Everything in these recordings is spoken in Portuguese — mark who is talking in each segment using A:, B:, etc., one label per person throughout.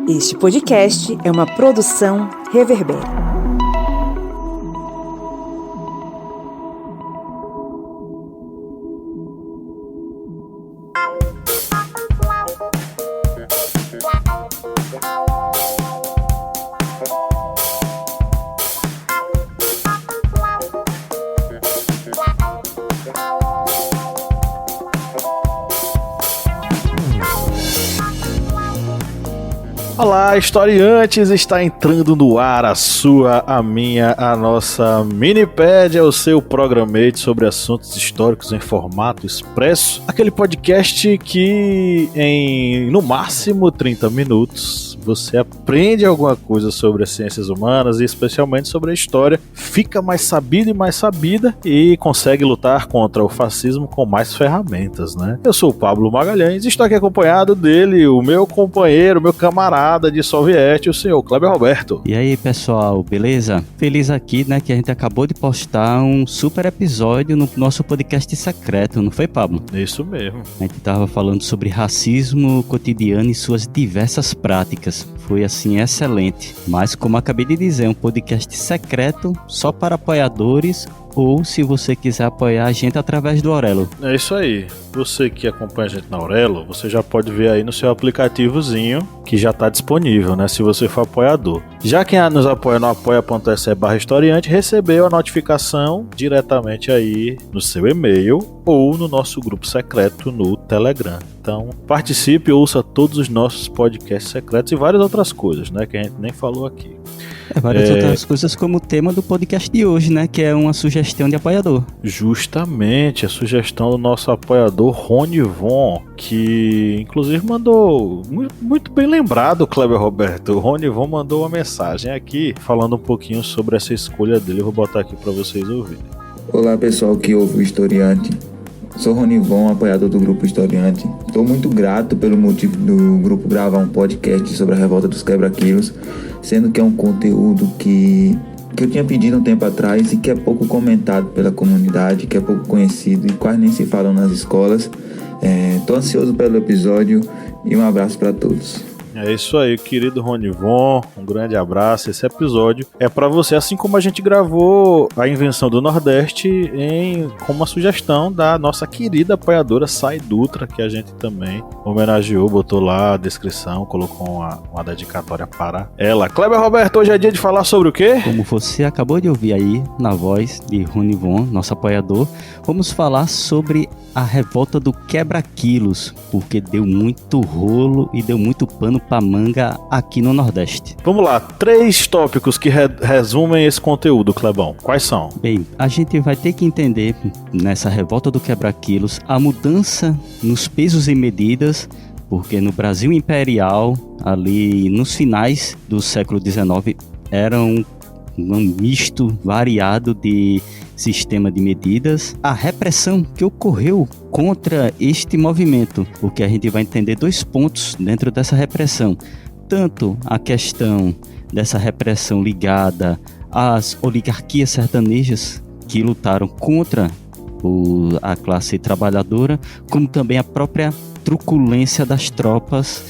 A: Este podcast é uma produção Reverber.
B: Olá, historiantes! Está entrando no ar a sua, a minha, a nossa Minipédia, o seu programete sobre assuntos históricos em formato expresso. Aquele podcast que em, no máximo, 30 minutos, você aprende alguma coisa sobre as ciências humanas e especialmente sobre a história, fica mais sabido e mais sabida e consegue lutar contra o fascismo com mais ferramentas, né? Eu sou o Pablo Magalhães e estou aqui acompanhado dele, o meu companheiro, meu camarada de Soviete, o senhor Kleber Roberto.
C: E aí, pessoal, beleza? Feliz aqui, né, que a gente acabou de postar um super episódio no nosso podcast secreto, não foi, Pablo?
B: Isso mesmo.
C: A gente tava falando sobre racismo cotidiano e suas diversas práticas. Foi, assim, excelente. Mas, como acabei de dizer, é um podcast secreto só para apoiadores ou se você quiser apoiar a gente através do Aurelo.
B: É isso aí. Você que acompanha a gente na Aurelo, você já pode ver aí no seu aplicativozinho que já está disponível, né? Se você for apoiador. Já quem nos apoia no apoia.se/historiante recebeu a notificação diretamente aí no seu e-mail ou no nosso grupo secreto no Telegram. Então, participe, ouça todos os nossos podcasts secretos e várias outras coisas, né? Que a gente nem falou aqui.
C: Várias outras coisas como o tema do podcast de hoje, né? Que é uma sugestão de apoiador.
B: Justamente, a sugestão do nosso apoiador Rony Von, que inclusive mandou, muito bem lembrado, Kleber Roberto. O Rony Von mandou uma mensagem aqui falando um pouquinho sobre essa escolha dele. Eu vou botar aqui para vocês ouvirem.
D: Olá, pessoal que ouve o Historiante. Sou Rony Von, apoiador do Grupo Historiante. Estou muito grato pelo motivo do grupo gravar um podcast sobre a revolta dos quebra-quilos, sendo que é um conteúdo que eu tinha pedido um tempo atrás e que é pouco comentado pela comunidade, que é pouco conhecido e quase nem se falam nas escolas. Estou ansioso pelo episódio e um abraço para todos.
B: É isso aí, querido Rony Von, um grande abraço. Esse episódio é pra você, assim como a gente gravou a Invenção do Nordeste com uma sugestão da nossa querida apoiadora Sai Dutra, que a gente também homenageou, botou lá a descrição, colocou uma dedicatória para ela. Kleber Roberto, hoje é dia de falar sobre o quê?
C: Como você acabou de ouvir aí, na voz de Rony Von, nosso apoiador, vamos falar sobre a revolta do quebra-quilos, porque deu muito rolo e deu muito pano pra manga aqui no Nordeste.
B: Vamos lá, 3 tópicos que resumem esse conteúdo, Clebão. Quais são?
C: Bem, a gente vai ter que entender nessa revolta do quebra-quilos a mudança nos pesos e medidas, porque no Brasil Imperial, ali nos finais do século XIX, era um misto variado de sistema de medidas, a repressão que ocorreu contra este movimento, porque a gente vai entender 2 pontos dentro dessa repressão, tanto a questão dessa repressão ligada às oligarquias sertanejas que lutaram contra a classe trabalhadora, como também a própria truculência das tropas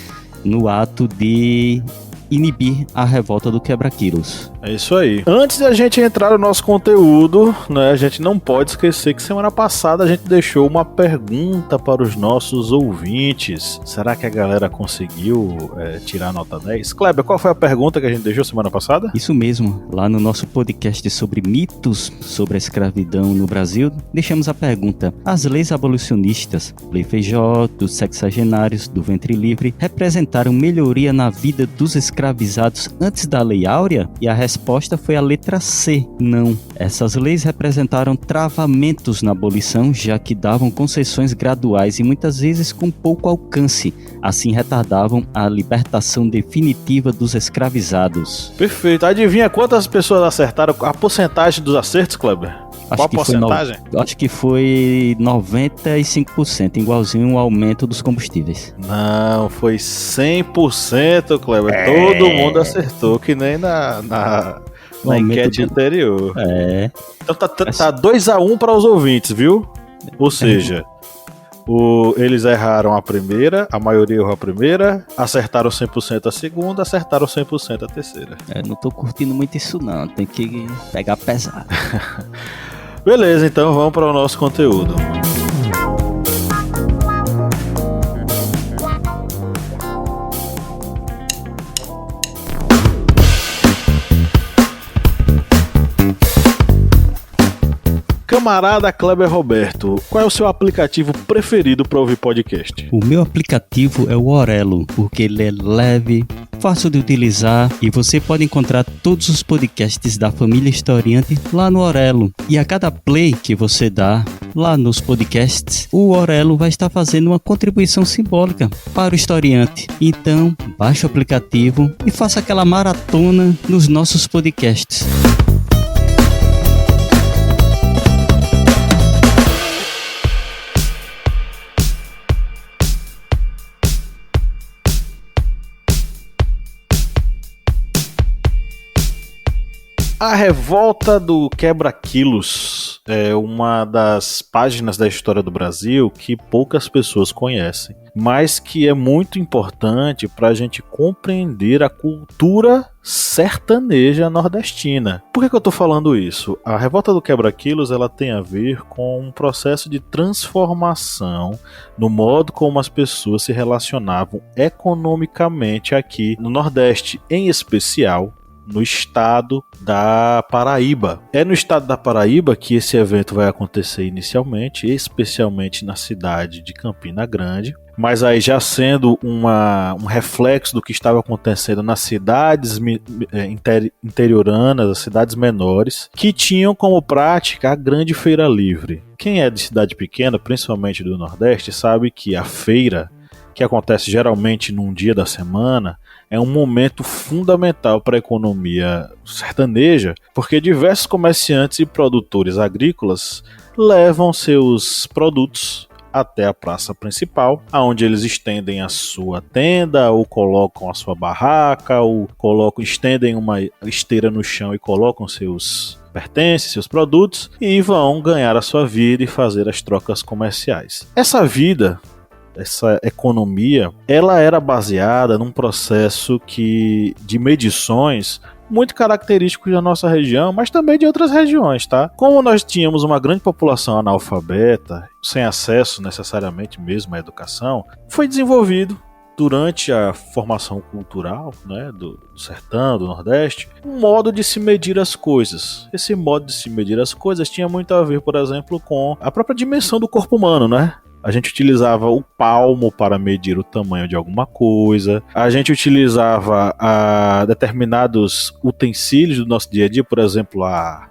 C: no ato de inibir a revolta do quebra-quilos.
B: É isso aí. Antes de a gente entrar no nosso conteúdo, né, a gente não pode esquecer que semana passada a gente deixou uma pergunta para os nossos ouvintes. Será que a galera conseguiu tirar nota 10? Kleber, qual foi a pergunta que a gente deixou semana passada?
C: Isso mesmo. Lá no nosso podcast sobre mitos sobre a escravidão no Brasil, deixamos a pergunta: as leis abolicionistas, Lei Feijó, dos sexagenários, do ventre livre, representaram melhoria na vida dos escravizados antes da Lei Áurea? E a resposta foi a letra C, não. Essas leis representaram travamentos na abolição, já que davam concessões graduais e muitas vezes com pouco alcance, assim retardavam a libertação definitiva dos escravizados.
B: Perfeito. Adivinha quantas pessoas acertaram a porcentagem dos acertos, Kleber? Qual a porcentagem?
C: Acho que foi 95%, igualzinho ao aumento dos combustíveis.
B: Não, foi 100%, Kleber. Todo mundo acertou, que nem na enquete anterior. Então tá 2-1 para os ouvintes, viu? Ou seja, Eles erraram a primeira, a maioria errou a primeira, acertaram 100% a segunda, acertaram 100% a terceira.
C: Não tô curtindo muito isso não, tem que pegar pesado.
B: Beleza, então vamos para o nosso conteúdo. Camarada Kleber Roberto, qual é o seu aplicativo preferido para ouvir podcast?
C: O meu aplicativo é o Orelo, porque ele é leve, fácil de utilizar e você pode encontrar todos os podcasts da família Historiante lá no Orelo. E a cada play que você dá lá nos podcasts, o Orelo vai estar fazendo uma contribuição simbólica para o Historiante. Então, baixe o aplicativo e faça aquela maratona nos nossos podcasts.
B: A Revolta do Quebra-Quilos é uma das páginas da história do Brasil que poucas pessoas conhecem, mas que é muito importante para a gente compreender a cultura sertaneja nordestina. Por que eu estou falando isso? A Revolta do Quebra-Quilos ela tem a ver com um processo de transformação no modo como as pessoas se relacionavam economicamente aqui no Nordeste, em especial no estado da Paraíba. É no estado da Paraíba que esse evento vai acontecer inicialmente, especialmente na cidade de Campina Grande, mas aí já sendo um reflexo do que estava acontecendo nas cidades interioranas, as cidades menores, que tinham como prática a grande feira livre. Quem é de cidade pequena, principalmente do Nordeste, sabe que a feira, que acontece geralmente num dia da semana, é um momento fundamental para a economia sertaneja, porque diversos comerciantes e produtores agrícolas levam seus produtos até a praça principal, onde eles estendem a sua tenda, ou colocam a sua barraca, ou estendem uma esteira no chão e colocam seus pertences, seus produtos, e vão ganhar a sua vida e fazer as trocas comerciais. Essa economia, ela era baseada num processo de medições muito característico da nossa região, mas também de outras regiões, tá? Como nós tínhamos uma grande população analfabeta, sem acesso necessariamente mesmo à educação, foi desenvolvido durante a formação cultural, né, do sertão, do Nordeste, um modo de se medir as coisas. Esse modo de se medir as coisas tinha muito a ver, por exemplo, com a própria dimensão do corpo humano, né? A gente utilizava o palmo para medir o tamanho de alguma coisa. A gente utilizava determinados utensílios do nosso dia a dia, por exemplo, a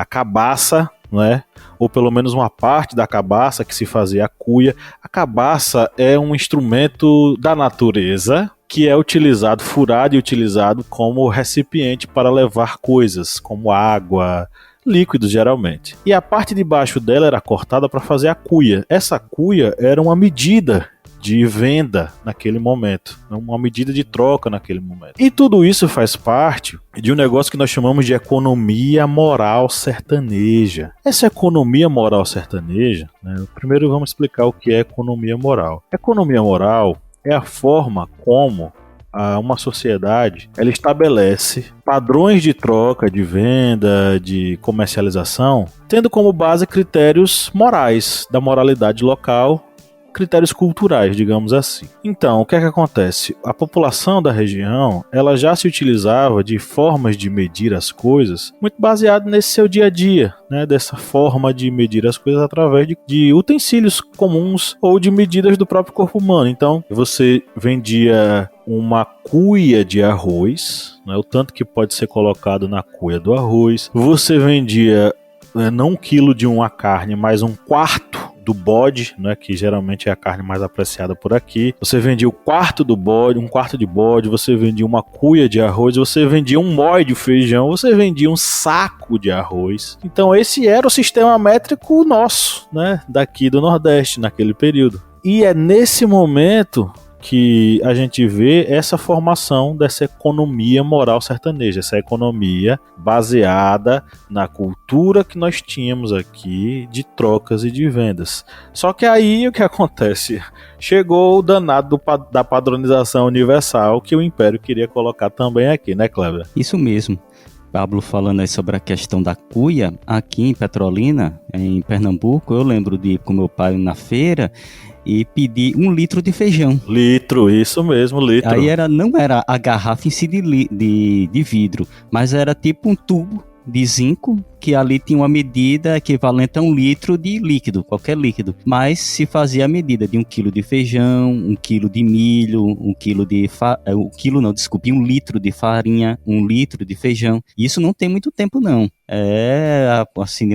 B: cabaça, né? Ou pelo menos uma parte da cabaça que se fazia a cuia. A cabaça é um instrumento da natureza que é utilizado, furado e utilizado como recipiente para levar coisas, como água, líquidos geralmente. E a parte de baixo dela era cortada para fazer a cuia. Essa cuia era uma medida de venda naquele momento, uma medida de troca naquele momento. E tudo isso faz parte de um negócio que nós chamamos de economia moral sertaneja. Essa economia moral sertaneja, né, primeiro vamos explicar o que é economia moral. Economia moral é a forma como uma sociedade ela estabelece padrões de troca, de venda, de comercialização, tendo como base critérios morais, da moralidade local, critérios culturais, digamos assim. Então, o que é que acontece? A população da região, ela já se utilizava de formas de medir as coisas, muito baseado nesse seu dia a dia, né? Dessa forma de medir as coisas através de utensílios comuns ou de medidas do próprio corpo humano. Então, você vendia uma cuia de arroz, né? O tanto que pode ser colocado na cuia do arroz. Você vendia não 1 quilo de uma carne, mas 1/4 do bode, né, que geralmente é a carne mais apreciada por aqui. Você vendia um quarto de bode, você vendia uma cuia de arroz, você vendia um mói de feijão, você vendia um saco de arroz. Então esse era o sistema métrico nosso, né, daqui do Nordeste, naquele período. E é nesse momento que a gente vê essa formação dessa economia moral sertaneja, essa economia baseada na cultura que nós tínhamos aqui de trocas e de vendas. Só que aí o que acontece? Chegou o danado da padronização universal que o Império queria colocar também aqui, né, Kleber?
C: Isso mesmo. Pablo falando aí sobre a questão da cuia, aqui em Petrolina, em Pernambuco, eu lembro de ir com meu pai na feira e pedir 1 litro de feijão.
B: Litro, isso mesmo, litro.
C: Aí não era a garrafa em si de vidro, mas era tipo um tubo de zinco, que ali tinha uma medida equivalente a 1 litro de líquido, qualquer líquido. Mas se fazia a medida de 1 quilo de feijão, 1 quilo de milho, 1 litro de farinha, 1 litro de feijão. Isso não tem muito tempo, não. É assim,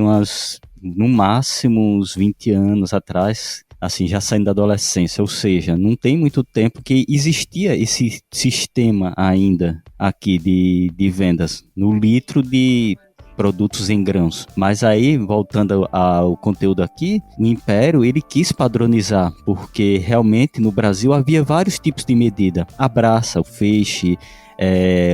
C: no máximo uns 20 anos atrás, assim, já saindo da adolescência, ou seja, não tem muito tempo que existia esse sistema ainda aqui de vendas no litro de produtos em grãos. Mas aí, voltando ao conteúdo aqui, o Império, ele quis padronizar, porque realmente no Brasil havia vários tipos de medida. A braça, o feixe,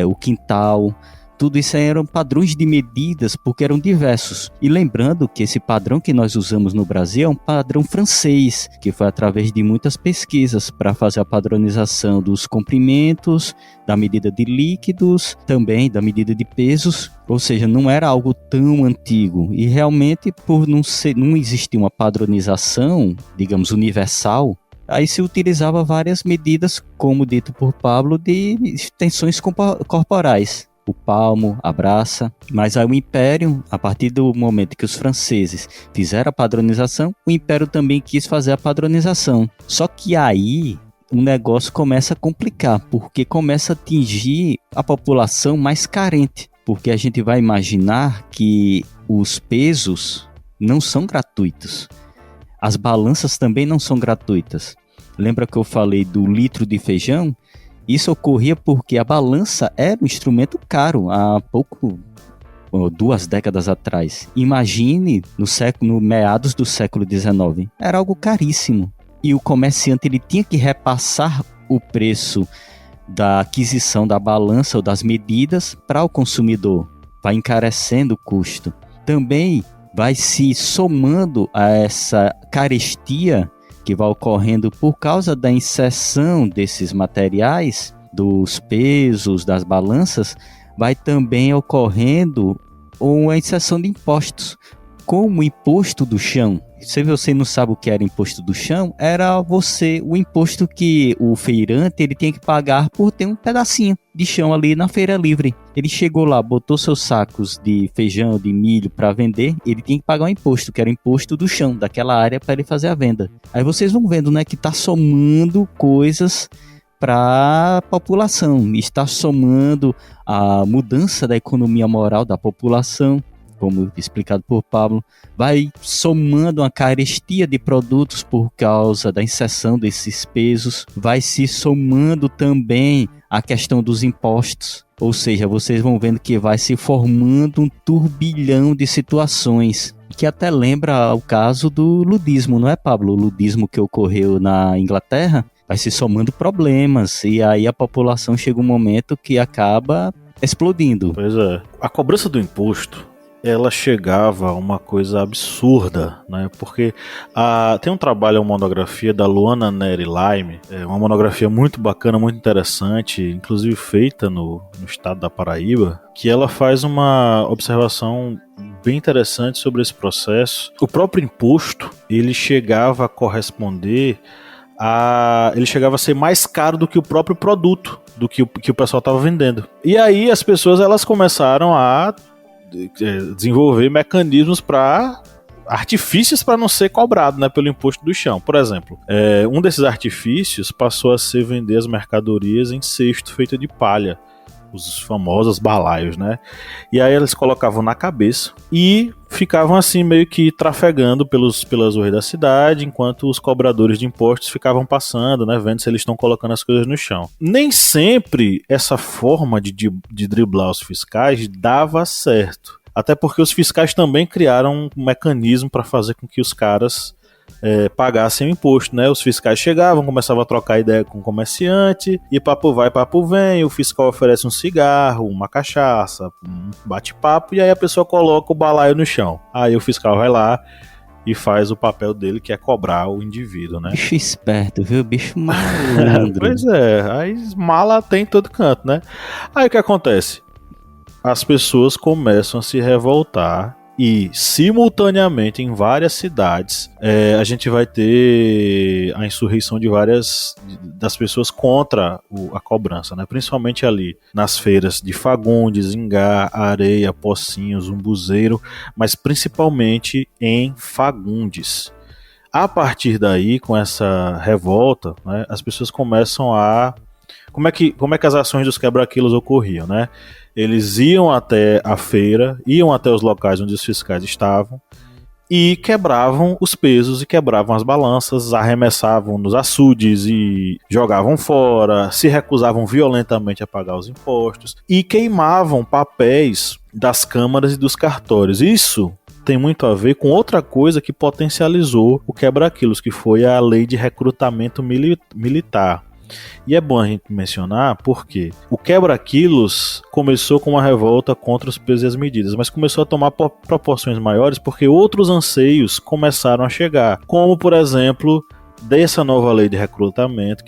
C: o quintal... Tudo isso eram padrões de medidas porque eram diversos. E lembrando que esse padrão que nós usamos no Brasil é um padrão francês, que foi através de muitas pesquisas para fazer a padronização dos comprimentos, da medida de líquidos, também da medida de pesos. Ou seja, não era algo tão antigo. E realmente, por não existir uma padronização, digamos, universal, aí se utilizava várias medidas, como dito por Pablo, de extensões corporais. O palmo, a braça, mas aí o Império, a partir do momento que os franceses fizeram a padronização, o Império também quis fazer a padronização. Só que aí o negócio começa a complicar, porque começa a atingir a população mais carente, porque a gente vai imaginar que os pesos não são gratuitos, as balanças também não são gratuitas. Lembra que eu falei do litro de feijão? Isso ocorria porque a balança era um instrumento caro há 2 décadas atrás. Imagine no meados do século XIX. Era algo caríssimo. E o comerciante ele tinha que repassar o preço da aquisição da balança ou das medidas para o consumidor. Vai encarecendo o custo. Também vai se somando a essa carestia que vai ocorrendo por causa da inserção desses materiais, dos pesos, das balanças, vai também ocorrendo uma inserção de impostos, como o imposto do chão. Se você não sabe o que era imposto do chão, era o imposto que o feirante ele tinha que pagar por ter um pedacinho de chão ali na feira livre. Ele chegou lá, botou seus sacos de feijão, de milho para vender, ele tinha que pagar um imposto, que era o imposto do chão, daquela área para ele fazer a venda. Aí vocês vão vendo, né, que está somando coisas para a população, está somando a mudança da economia moral da população, como explicado por Pablo, vai somando uma carestia de produtos por causa da inserção desses pesos, vai se somando também a questão dos impostos, ou seja, vocês vão vendo que vai se formando um turbilhão de situações, que até lembra o caso do ludismo, não é, Pablo? O ludismo que ocorreu na Inglaterra, vai se somando problemas, e aí a população chega um momento que acaba explodindo.
B: Pois é. A cobrança do imposto, ela chegava a uma coisa absurda, né? Porque tem um trabalho, uma monografia da Luana Neri Lime, uma monografia muito bacana, muito interessante, inclusive feita no estado da Paraíba, que ela faz uma observação bem interessante sobre esse processo. O próprio imposto, ele chegava a corresponder ele chegava a ser mais caro do que o próprio produto, do que o pessoal estava vendendo. E aí as pessoas elas começaram a desenvolver mecanismos artifícios para não ser cobrado, né, pelo imposto do chão. Por exemplo, um desses artifícios passou a ser vender as mercadorias em cesto feito de palha, os famosos balaios, né? E aí eles colocavam na cabeça e ficavam assim meio que trafegando pelas ruas da cidade, enquanto os cobradores de impostos ficavam passando, né, vendo se eles estão colocando as coisas no chão. Nem sempre essa forma de driblar os fiscais dava certo. Até porque os fiscais também criaram um mecanismo para fazer com que os caras pagassem o imposto, né? Os fiscais chegavam, começavam a trocar ideia com o comerciante, e papo vai, papo vem, o fiscal oferece um cigarro, uma cachaça, um bate-papo, e aí a pessoa coloca o balaio no chão. Aí o fiscal vai lá e faz o papel dele, que é cobrar o indivíduo, né?
C: Bicho esperto, viu? Bicho malandro.
B: Pois é, aí mala tem em todo canto, né? Aí o que acontece? As pessoas começam a se revoltar e, simultaneamente, em várias cidades, a gente vai ter a insurreição de várias das pessoas contra a cobrança, né? Principalmente ali nas feiras de Fagundes, Ingá, Areia, Pocinhos, Umbuzeiro, mas principalmente em Fagundes. A partir daí, com essa revolta, né, as pessoas começam a... Como é que as ações dos quebra-quilos ocorriam, né? Eles iam até a feira, iam até os locais onde os fiscais estavam e quebravam os pesos e quebravam as balanças, arremessavam nos açudes e jogavam fora, se recusavam violentamente a pagar os impostos e queimavam papéis das câmaras e dos cartórios. Isso tem muito a ver com outra coisa que potencializou o quebra-quilos, que foi a lei de recrutamento militar. E é bom a gente mencionar porque o quebra-quilos começou com uma revolta contra os pesos e as medidas, mas começou a tomar proporções maiores porque outros anseios começaram a chegar, como por exemplo dessa nova lei de recrutamento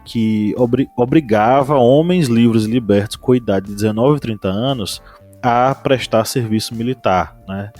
B: que obrigava homens livres e libertos com idade de 19 e 30 anos a prestar serviço militar, né?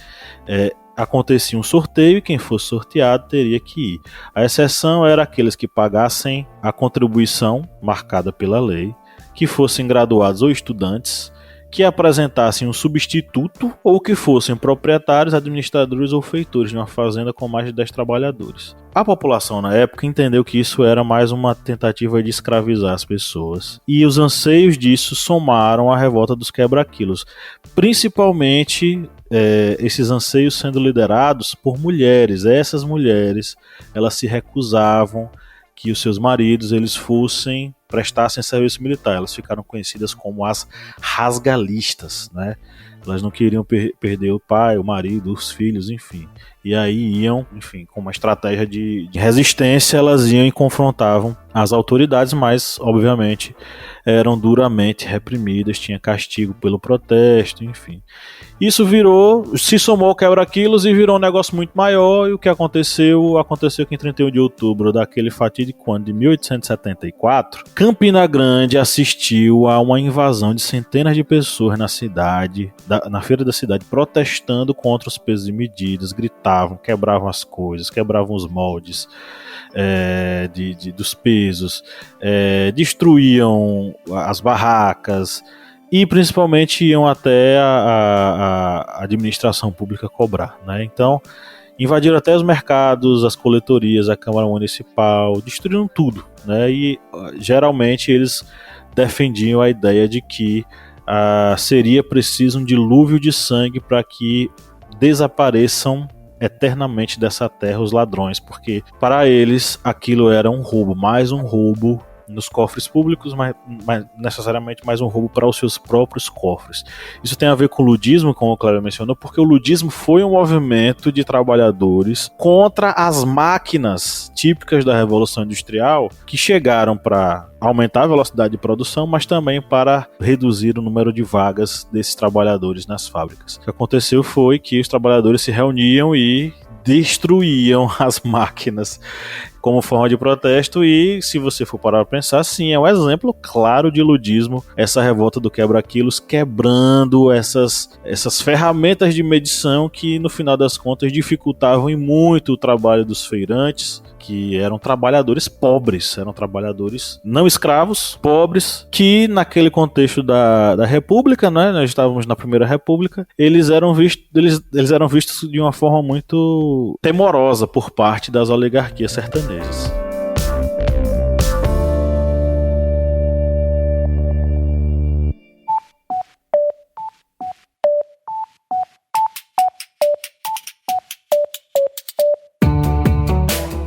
B: Acontecia um sorteio e quem fosse sorteado teria que ir. A exceção era aqueles que pagassem a contribuição marcada pela lei, que fossem graduados ou estudantes, que apresentassem um substituto ou que fossem proprietários, administradores ou feitores de uma fazenda com mais de 10 trabalhadores. A população na época entendeu que isso era mais uma tentativa de escravizar as pessoas, e os anseios disso somaram à revolta dos quebra-quilos, principalmente esses anseios sendo liderados por mulheres. Essas mulheres, elas se recusavam que os seus maridos eles prestassem serviço militar. Elas ficaram conhecidas como as rasgalistas, né? Elas não queriam perder o pai, o marido, os filhos, enfim. E aí iam, enfim, com uma estratégia de resistência, elas iam e confrontavam as autoridades, mas, obviamente, eram duramente reprimidas, tinha castigo pelo protesto, enfim. Isso se somou ao quebra-quilos e virou um negócio muito maior, e o que aconteceu? Aconteceu que em 31 de outubro daquele fatídico ano de 1874, Campina Grande assistiu a uma invasão de centenas de pessoas na cidade, na feira da cidade, protestando contra os pesos e medidas, gritavam, quebravam as coisas, quebravam os moldes dos pesos, destruíam as barracas e principalmente iam até a administração pública cobrar, né? Então invadiram até os mercados, as coletorias, a Câmara Municipal, destruíram tudo, né? E geralmente eles defendiam a ideia de que seria preciso um dilúvio de sangue para que desapareçam eternamente dessa terra os ladrões, porque para eles aquilo era um roubo, mais um roubo nos cofres públicos, mas necessariamente mais um roubo para os seus próprios cofres. Isso tem a ver com o ludismo, como o Cléber mencionou, porque o ludismo foi um movimento de trabalhadores contra as máquinas típicas da Revolução Industrial, que chegaram para aumentar a velocidade de produção, mas também para reduzir o número de vagas desses trabalhadores nas fábricas. O que aconteceu foi que os trabalhadores se reuniam e destruíam as máquinas como forma de protesto, e se você for parar para pensar, sim, é um exemplo claro de ludismo, essa revolta do quebra-quilos quebrando essas ferramentas de medição que no final das contas dificultavam e muito o trabalho dos feirantes, que eram trabalhadores pobres, eram trabalhadores não escravos, pobres, que naquele contexto da República, né, nós estávamos na Primeira República, eles eram vistos de uma forma muito temorosa por parte das oligarquias sertanejas.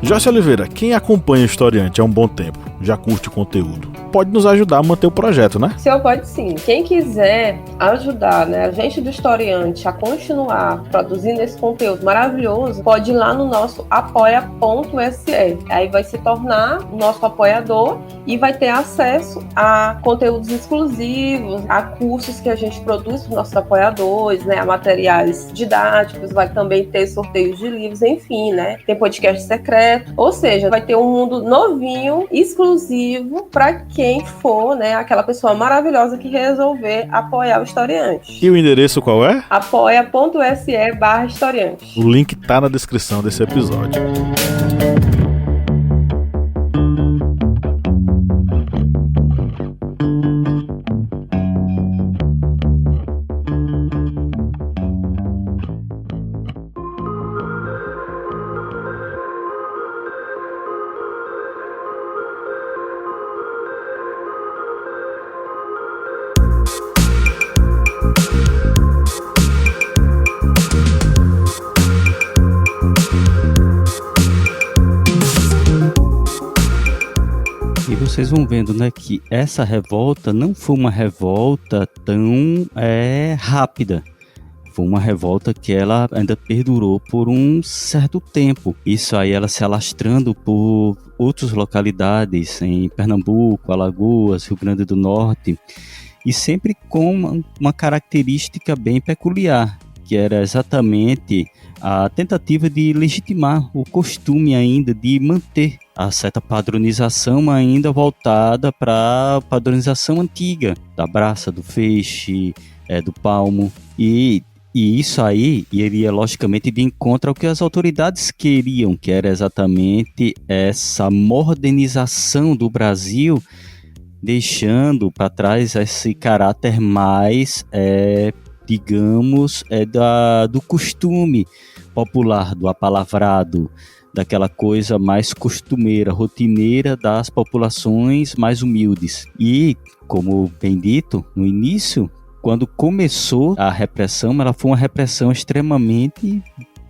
B: Joyce Oliveira, quem acompanha o Historiante há um bom tempo, já curte o conteúdo, pode nos ajudar a manter o projeto, né?
E: O senhor pode sim. Quem quiser ajudar, né, a gente do Historiante a continuar produzindo esse conteúdo maravilhoso, pode ir lá no nosso apoia.se. Aí vai se tornar nosso apoiador e vai ter acesso a conteúdos exclusivos, a cursos que a gente produz para os nossos apoiadores, né, a materiais didáticos, vai também ter sorteios de livros, enfim, né? Tem podcast secreto, ou seja, vai ter um mundo novinho, exclusivo para quem for, né, aquela pessoa maravilhosa que resolver apoiar o Historiante.
B: E o endereço qual é?
E: apoia.se/historiante.
B: O link tá na descrição desse episódio.
C: Vocês vão vendo, né, que essa revolta não foi uma revolta tão rápida. Foi uma revolta que ela ainda perdurou por um certo tempo. Isso aí ela se alastrando por outras localidades, em Pernambuco, Alagoas, Rio Grande do Norte, e sempre com uma característica bem peculiar, que era exatamente a tentativa de legitimar o costume ainda de manter a certa padronização ainda voltada para a padronização antiga, da braça, do feixe, do palmo, e isso aí iria logicamente de encontro ao que as autoridades queriam, que era exatamente essa modernização do Brasil, deixando para trás esse caráter mais, digamos, do costume popular, do apalavrado, daquela coisa mais costumeira, rotineira das populações mais humildes. E, como bem dito, no início, quando começou a repressão, ela foi uma repressão extremamente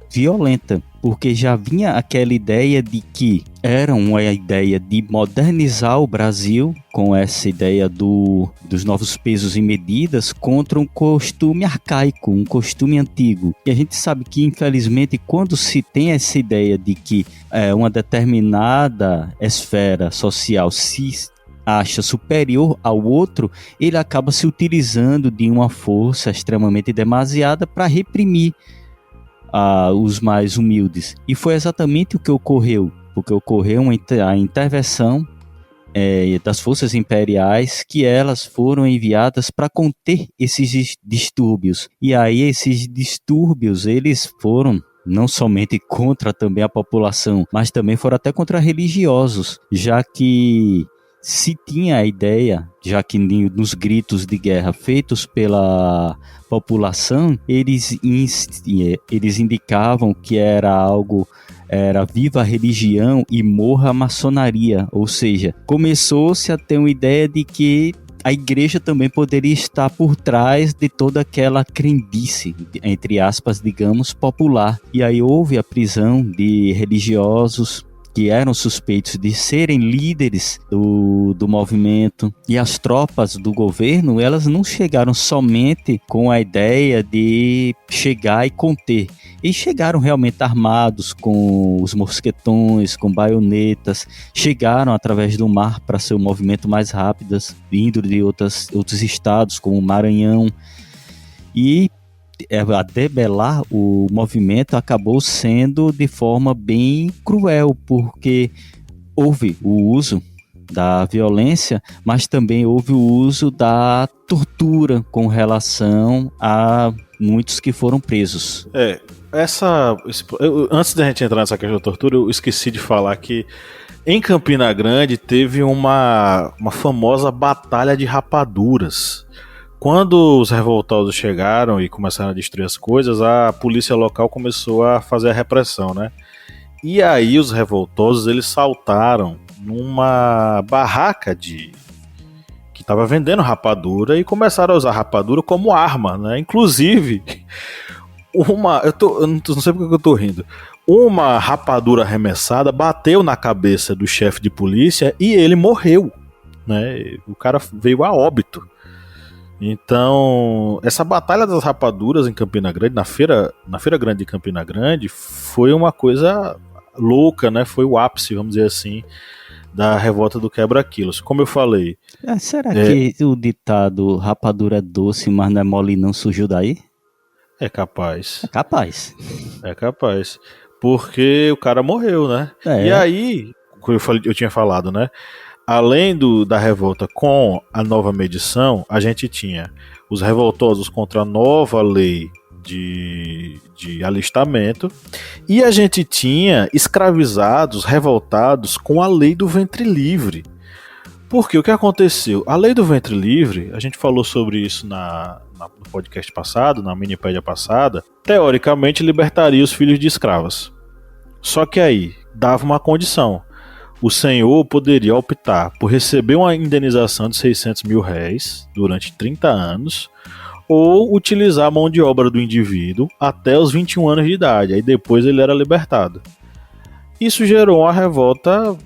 C: violenta, porque já vinha aquela ideia de que era uma ideia de modernizar o Brasil, com essa ideia dos novos pesos e medidas, contra um costume arcaico, um costume antigo. E a gente sabe que, infelizmente, quando se tem essa ideia de que uma determinada esfera social se acha superior ao outro, ele acaba se utilizando de uma força extremamente demasiada para reprimir os mais humildes. E foi exatamente o que ocorreu, porque ocorreu a intervenção das forças imperiais, que elas foram enviadas para conter esses distúrbios. E aí esses distúrbios, eles foram não somente contra também a população, mas também foram até contra religiosos, já que se tinha a ideia, já que nos gritos de guerra feitos pela população, eles indicavam que era viva a religião e morra a maçonaria, ou seja, começou-se a ter uma ideia de que a igreja também poderia estar por trás de toda aquela crendice, entre aspas, digamos, popular. E aí houve a prisão de religiosos que eram suspeitos de serem líderes do movimento, e as tropas do governo, elas não chegaram somente com a ideia de chegar e conter, eles chegaram realmente armados com os mosquetões, com baionetas, chegaram através do mar para ser um movimento mais rápido, vindo de outros estados como o Maranhão, e a debelar o movimento acabou sendo de forma bem cruel, porque houve o uso da violência, mas também houve o uso da tortura com relação a muitos que foram presos.
B: Antes da gente entrar nessa questão da tortura, eu esqueci de falar que em Campina Grande teve uma famosa batalha de rapaduras. Quando os revoltosos chegaram e começaram a destruir as coisas, a polícia local começou a fazer a repressão, né? E aí os revoltosos, eles saltaram numa barraca que estava vendendo rapadura e começaram a usar rapadura como arma, né? Inclusive, eu não sei porque eu tô rindo. Uma rapadura arremessada bateu na cabeça do chefe de polícia e ele morreu. né? O cara veio a óbito. Então, essa Batalha das Rapaduras em Campina Grande, na feira grande de Campina Grande, foi uma coisa louca, né? Foi o ápice, vamos dizer assim, da revolta do quebra-quilos. Como eu falei...
C: Será que o ditado rapadura é doce, mas não é mole não surgiu daí?
B: É capaz.
C: É capaz.
B: É capaz. Porque o cara morreu, né? E aí, como eu tinha falado, né? Além da revolta com a nova medição, a gente tinha os revoltosos contra a nova lei de alistamento, e a gente tinha escravizados revoltados com a lei do ventre livre. Porque o que aconteceu? A lei do ventre livre, a gente falou sobre isso no podcast passado, na minipédia passada, teoricamente libertaria os filhos de escravas. Só que aí, dava uma condição. O senhor poderia optar por receber uma indenização de 600 mil réis durante 30 anos, ou utilizar a mão de obra do indivíduo até os 21 anos de idade, aí depois ele era libertado. Isso gerou uma revolta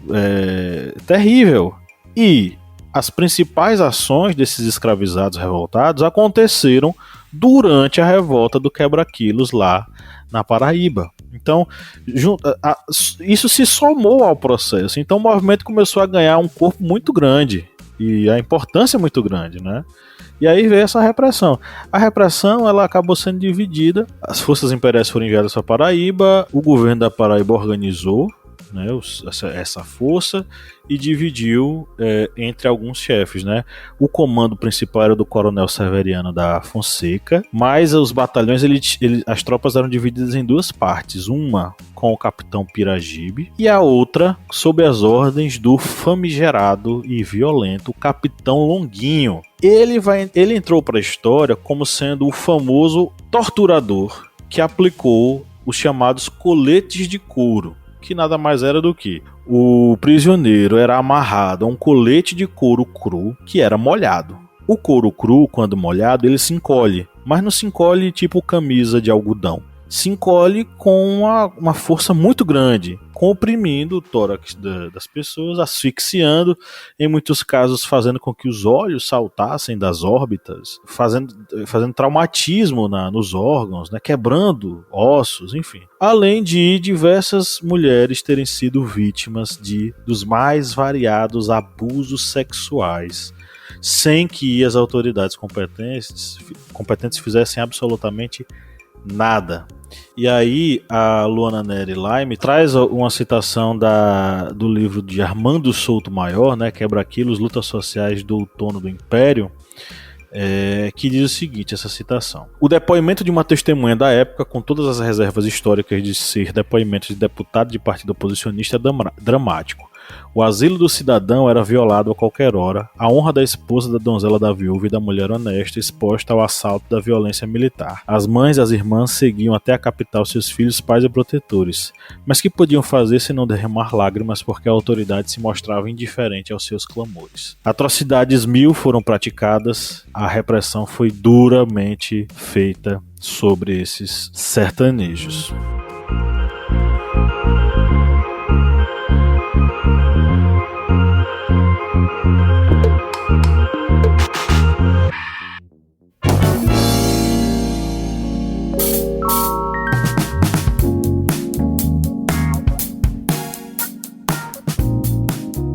B: terrível, e as principais ações desses escravizados revoltados aconteceram durante a revolta do quebra-quilos lá na Paraíba. Então, isso se somou ao processo. Então o movimento começou a ganhar um corpo muito grande e a importância muito grande, né? E aí veio essa repressão. A repressão, ela acabou sendo dividida. As forças imperiais foram enviadas para Paraíba, o governo da Paraíba organizou, né, essa força e dividiu entre alguns chefes, né? O comando principal era do coronel Severiano da Fonseca, mas os batalhões, as tropas eram divididas em duas partes, uma com o capitão Piragibe e a outra sob as ordens do famigerado e violento capitão Longuinho. Ele entrou para a história como sendo o famoso torturador que aplicou os chamados coletes de couro, que nada mais era do que o prisioneiro era amarrado a um colete de couro cru que era molhado. O couro cru, quando molhado, ele se encolhe, mas não se encolhe tipo camisa de algodão. Se encolhe com uma força muito grande, comprimindo o tórax das pessoas, asfixiando, em muitos casos fazendo com que os olhos saltassem das órbitas, fazendo traumatismo nos órgãos, né, quebrando ossos, enfim. Além de diversas mulheres terem sido vítimas dos mais variados abusos sexuais, sem que as autoridades competentes fizessem absolutamente nada. E aí a Luana Neri Lime traz uma citação do livro de Armando Souto Maior, né, Quebra-Quilos, Lutas Sociais do Outono do Império, que diz o seguinte, essa citação: o depoimento de uma testemunha da época, com todas as reservas históricas de ser depoimento de deputado de partido oposicionista, é dramático. O asilo do cidadão era violado a qualquer hora, a honra da esposa, da donzela, da viúva e da mulher honesta exposta ao assalto da violência militar. As mães e as irmãs seguiam até a capital seus filhos, pais e protetores. Mas que podiam fazer se não derramar lágrimas, porque a autoridade se mostrava indiferente aos seus clamores. Atrocidades mil foram praticadas, a repressão foi duramente feita sobre esses sertanejos.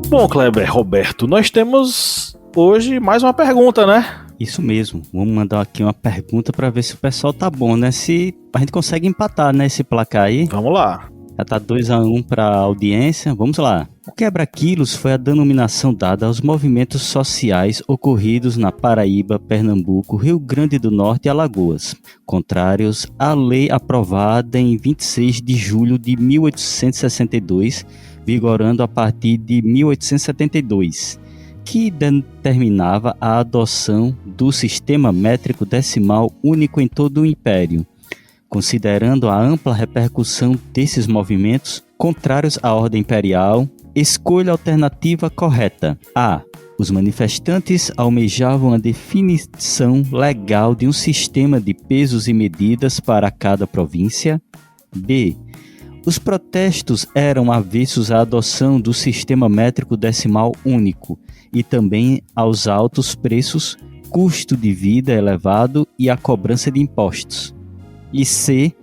B: Bom, Kleber, Roberto, nós temos hoje mais uma pergunta, né?
C: Isso mesmo, vamos mandar aqui uma pergunta para ver se o pessoal tá bom, né? Se a gente consegue empatar, né, esse placar aí.
B: Vamos lá.
C: Já tá 2-1 para a audiência, vamos lá. O quebra-quilos foi a denominação dada aos movimentos sociais ocorridos na Paraíba, Pernambuco, Rio Grande do Norte e Alagoas, contrários à lei aprovada em 26 de julho de 1862, vigorando a partir de 1872, que determinava a adoção do sistema métrico decimal único em todo o Império. Considerando a ampla repercussão desses movimentos contrários à ordem imperial, escolha a alternativa correta. A. Os manifestantes almejavam a definição legal de um sistema de pesos e medidas para cada província. B. Os protestos eram avessos à adoção do sistema métrico decimal único e também aos altos preços, custo de vida elevado e a cobrança de impostos. E C.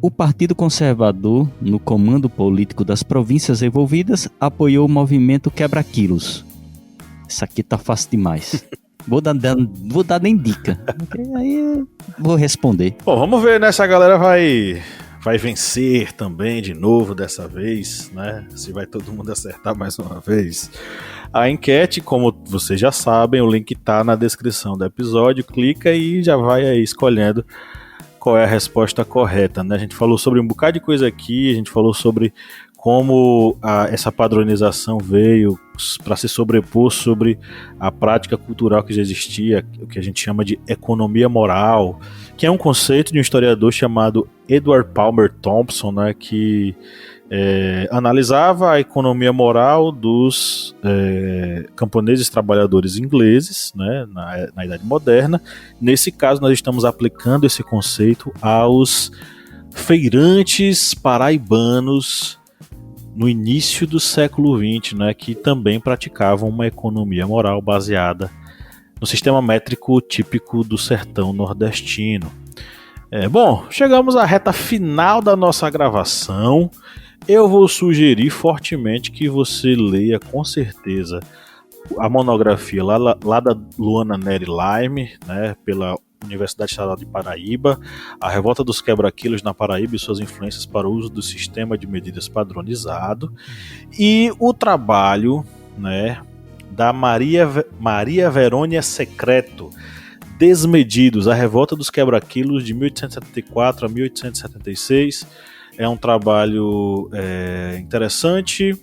C: O Partido Conservador, no comando político das províncias envolvidas, apoiou o movimento Quebra-Quilos. Isso aqui tá fácil demais. Vou dar nem dica. Aí eu vou responder.
B: Bom, vamos ver, né? Se a galera vai vencer também de novo dessa vez, né? Se vai todo mundo acertar mais uma vez. A enquete, como vocês já sabem, o link tá na descrição do episódio. Clica e já vai aí escolhendo qual é a resposta correta, né? A gente falou sobre um bocado de coisa aqui, a gente falou sobre como essa padronização veio para se sobrepor sobre a prática cultural que já existia, o que a gente chama de economia moral, que é um conceito de um historiador chamado Edward Palmer Thompson, né, que analisava a economia moral dos camponeses trabalhadores ingleses, né, na Idade Moderna. Nesse caso, nós estamos aplicando esse conceito aos feirantes paraibanos no início do século XX, né, que também praticavam uma economia moral baseada no sistema métrico típico do sertão nordestino. Bom, chegamos à reta final da nossa gravação. Eu vou sugerir fortemente que você leia com certeza a monografia lá da Luana Neri Lime, né, pela Universidade Estadual de Paraíba, A Revolta dos Quebra-Quilos na Paraíba e suas influências para o uso do sistema de medidas padronizado, e o trabalho, né, da Maria Verônia Secreto, Desmedidos, A Revolta dos Quebra-Quilos de 1874 a 1876. É um trabalho interessante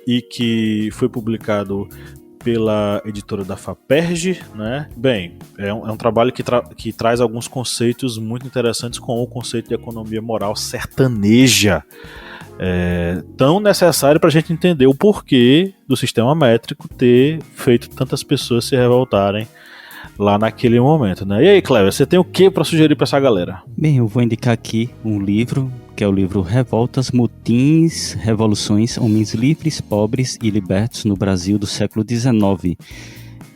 B: e que foi publicado pela editora da FAPERJ, né? Bem, é um trabalho que traz alguns conceitos muito interessantes, como o conceito de economia moral sertaneja, tão necessário para a gente entender o porquê do sistema métrico ter feito tantas pessoas se revoltarem lá naquele momento, né? E aí, Cleber, você tem o que para sugerir para essa galera?
C: Bem, eu vou indicar aqui um livro, que é o livro Revoltas, Motins, Revoluções, Homens Livres, Pobres e Libertos no Brasil do século XIX,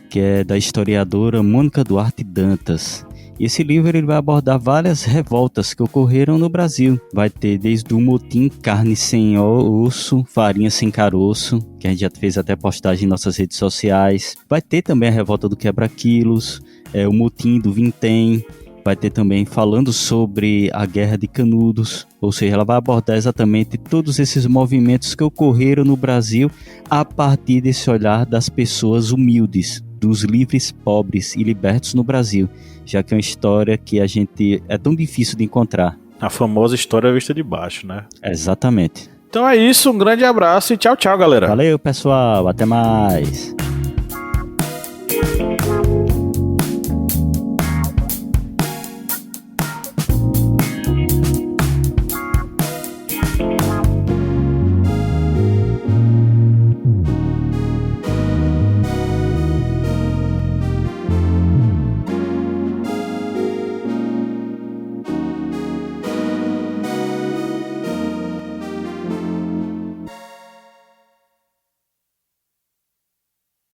C: que é da historiadora Mônica Duarte Dantas. E esse livro ele vai abordar várias revoltas que ocorreram no Brasil. Vai ter desde o motim Carne Sem Osso, Farinha Sem Caroço, que a gente já fez até postagem em nossas redes sociais. Vai ter também a revolta do Quebra-Quilos, o motim do Vintém. Vai ter também falando sobre a Guerra de Canudos, ou seja, ela vai abordar exatamente todos esses movimentos que ocorreram no Brasil a partir desse olhar das pessoas humildes, dos livres, pobres e libertos no Brasil, já que é uma história que a gente é tão difícil de encontrar.
B: A famosa história vista de baixo, né?
C: Exatamente.
B: Então é isso, um grande abraço e tchau, tchau, galera.
C: Valeu, pessoal, até mais.